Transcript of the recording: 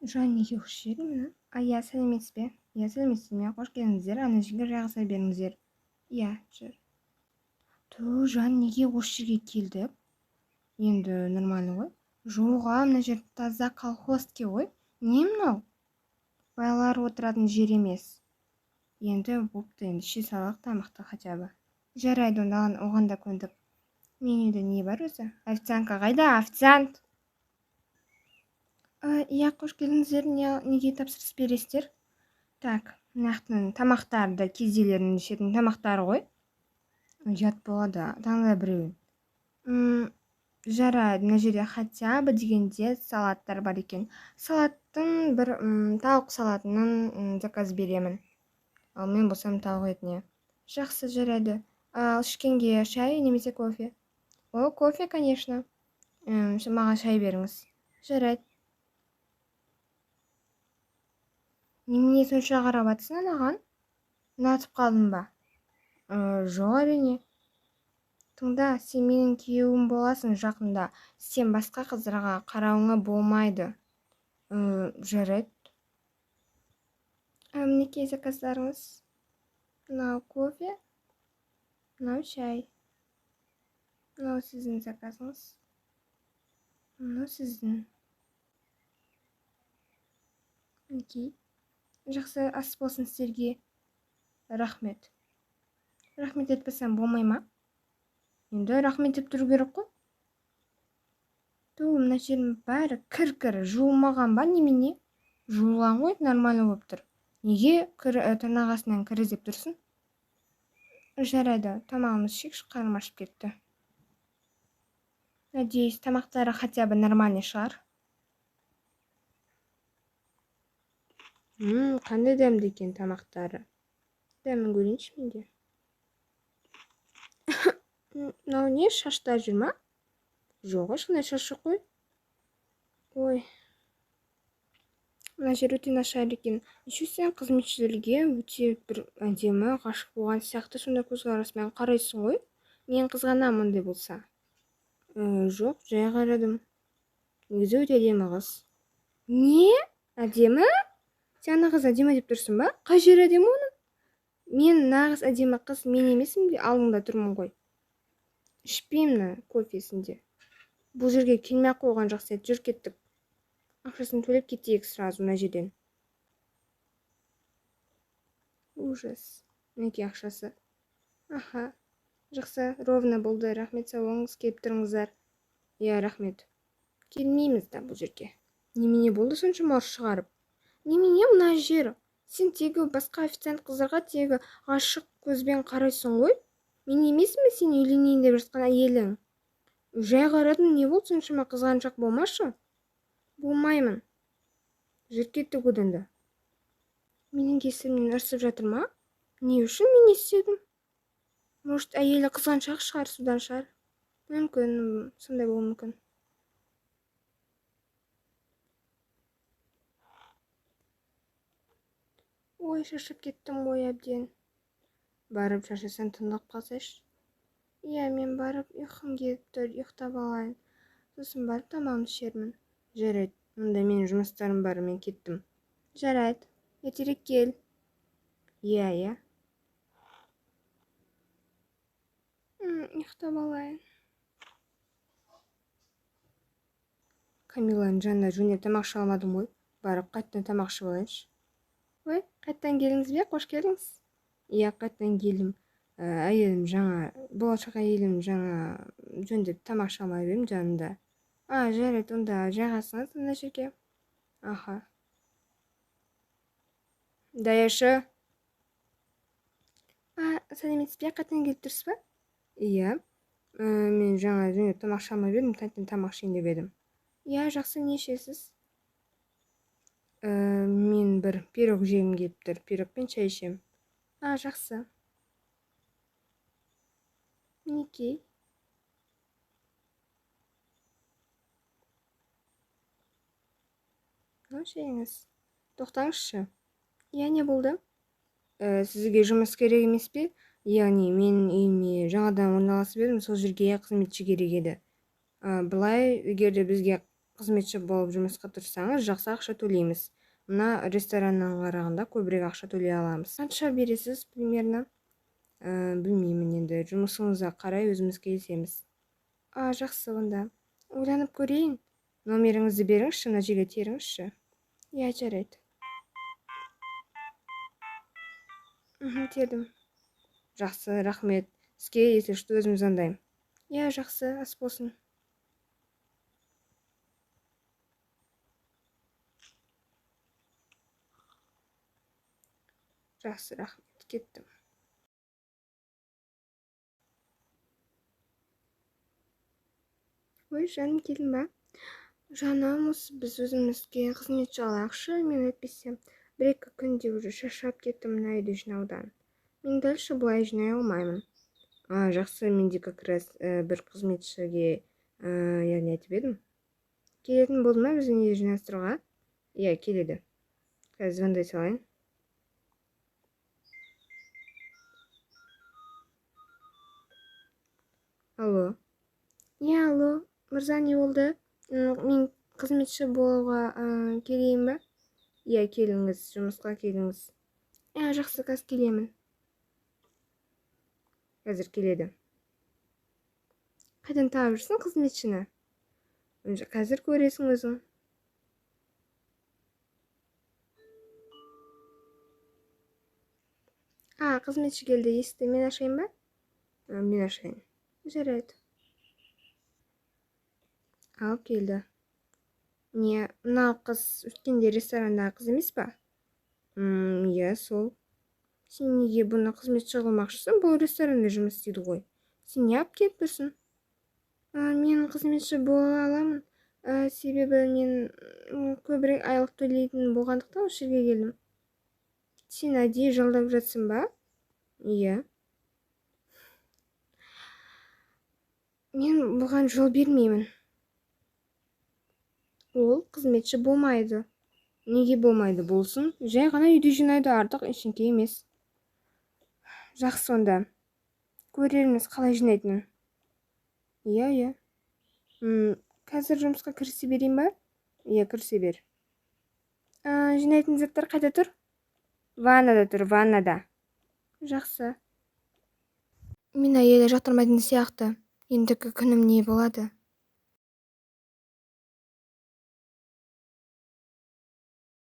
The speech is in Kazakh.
Неге қош келдіңіз? Иә, сәлеметсіз бе? Иә, сәлеметсіз ме? Қош келдіңіздер. Ана жерге жайғаса беріңіздер. Иә, жүр. Неге осы жерге келдік? Енді нормально ғой. Жоға, мына жер таза колхозке ғой. Не мынау? Байлар отыратын жер емес. Енді бопты, енді іше салайық тамақты хотя бы. Жарайды, онда оған да көндік. Менюде не бар өзі? Официантка қайда? Официант! Иә, қош келдіңіздер. Неге тапсырыс бересіздер? Так, нақтының тамақтарды кездерін ішетін тамақтары ғой. Жат болады, таңда біреуін. Жарайды, мына жерде хотя бы дегенде салаттар бар екен. Салаттың бір тауық салатының заказ беремін. Ал мен болсам тауық етіне. Жақсы, жарайды. Ал ішкенге шай немесе кофе? О, кофе, конечно. Маған шай беріңіз. Жарайды. Немене сонша қарап атсың анаған? Ұнатып қалдың ба? Жоқ әрине. Тыңда, сен менің күйеуім боласың жақында. Сен басқа қыздарға қарауыңа болмайды. Жарайды. Мінекей заказдарыңыз. Мынау кофе, мынау шай. Мынау сіздің заказыңыз. Мынау сіздің. Мінекей. Жақсы ас болсын сіздерге. Рахмет. Рахмет етпесем болмай ма? Енді рахмет еп тұру керек қой. Мына жердің бәрі кір жуылмаған ба немене? Жуылған ғой, нормально болып тұр. Неге тырнағасынан кір іздеп тұрсың? Жарайды, тамағымыз шек қарным ашып кетті. Надеюсь, тамақтары хотя бы нормальный шығар. Қандай дәмді екен тамақтары. Дәмін көрейінші менде. Мынау не, шашта жүр ма? Жоқ, ешқандай шашы қой. Ой. Мына жер өте нашар екен. Неше сен қызметшілерге өте бір әдемі ғашық болған сияқты сонда көзқараспен қарайсың ғой. Мен қызғанамын ондай болса. Жоқ, жай қарадым. Негізі өте әдемі қыз. Не? Әдемі? Сен ана қыз әдемі деп тұрсың ба? Қай жер әдемі оның? Мен нағыз әдемі қыз мен емесім де алдыңда тұрмын ғой. Ішпеймін кофесінде. Бұл жерге келмей-ақ қойған жақсы еді, жүр кеттік. Ақшасын төлеп кетейік сразу мына жерден. Ужас. Мінекей ақшасы. Аха. Жақсы, ровно болды. Рахмет, сау болыңыз, келіп тұрыңыздар. Иә, рахмет. Келмейміз да бұл жерге. Немене болды соншама ұрыс шығарып? Немене мына жер? Сен тегі басқа официант қыздарға тегі ғашық көзбен қарайсың ғой? Мен емеспін бе сен үйленейін деп жатқан әйелің? Жай қарадым, не болды соншама қызғаншақ болмашы? Болмаймын. Жүр кеттік одан да. Менің кесірімнен ұрсып жатыр ма? Не үшін мен істедім? Может, әйелі қызғаншақ шығар, содан шығар. Мүмкін, сондай болуы мүмкін. Ой, шаршап кеттім ғой әбден. Барып шаршасаң тыңдап қалсайшы. Иә, мен барып ұйқым келіп тұр, ұйықтап алайын. Сосын барып тамағымды ішермін. Жарайды, мұнда менің жұмыстарым бар, мен кеттім. Жарайды, ертерек кел. Иә. Ұйықтап алайын. Камиланың жанына жөнеп тамақ іше алмадым ғой. Барып қайттан тамақ ішіп алайыншы. Ой, қайттан келдіңіз бе? Қош келдіңіз. Иә, қайттан келдім. Әйелім жаңа, болашақ әйелім жаңа жөндеп тамақ іше алмай бердім жанында. Жарайды, онда жайғасыңыз мына жерге. Аха. Даяшы. Сәлеметсіз бе? Қайттан келіп тұрсыз ба? Иә. Мен жаңа жөндеп тамақ іше алмай бердім, таңертең тамақ ішейін деп едім. Иә, жақсы, не ішесіз? Мен бір пирог жегім келіп тұр. Пирогпен шай ішем. Жақсы. Мінекей. Шайыңыз. Тоқтаңызшы. Иә, не болды? Сізге жұмыс керек емес пе? Яғни мен үйіме жаңадан орналасып едім, сол жерге қызметші керек еді. Былай егер де бізге қызметші болып жұмысқа тұрсаңыз, жақсы ақша төлейміз. Мына рестораннан қарағанда көбірек ақша төлей аламыз. Қанша бересіз примерно? Білмеймін, енді жұмысыңызға қарай өзіміз келісеміз. Жақсы, онда ойланып көрейін. Номеріңізді беріңізші, мына жерге теріңізші. Иә, жарайды. Тердім. Жақсы, рахмет. Сізге есілшті өзім звондаймын. Иә, жақсы, ас болсын. Жақсы, рахмет, кеттім. Ой, жаным, келдің ба? Жаным, осы біз өзімізге қызметші алайықшы, мен әйтпесе 1-2 күнде уже шаршап кеттім мына үйді жинаудан. Мен дальше бұлай жинай алмаймын. Жақсы, менде как раз бір қызметшіге, яғни айтып едім. Келетін болды ма біздің үйді жинастыруға? Иә, келеді. Қазір звондай салайын. Алло. Иә, алло. Мырза, не болды? Мен қызметші болуға келейін ба? Иә, келіңіз, жұмысқа келіңіз. Жақсы, қазір келемін. Қазір келеді. Қайдан тауып жүрсің қызметшіні? Қазір көресің өзің. Қызметші келді, есікті мен ашайын ба? Мен ашайын. Жарайды. Алып келді. Не, мынау қыз өткенде ресторандағы қыз емес па? Иә, сол. Сен неге бұны қызметші қылмақшысың? Бұл ресторанда жұмыс істейді ғой. Сен не алып келіп тұрсың? Мен қызметші бола аламын. Себебі мен көбірек айлық төлейтін болғандықтан осы жерге келдім. Сен әдейі жалдап жатсың ба? Иә. Мен бұған жол бермеймін. Ол қызметші болмайды. Неге болмайды? Болсын. Жай ғана үйді жинайды, артық ештеңе емес. Жақсы, онда. Көрерміз қалай жинайтынын. Иә. Қазір жұмысқа кірісе берейін ба? Иә, кірісе бер. Жинайтын заттар қайда тұр? Ваннада тұр, ваннада. Жақсы. Мен әйелі жақтырмайтын сияқты. Ендігі күнім не болады?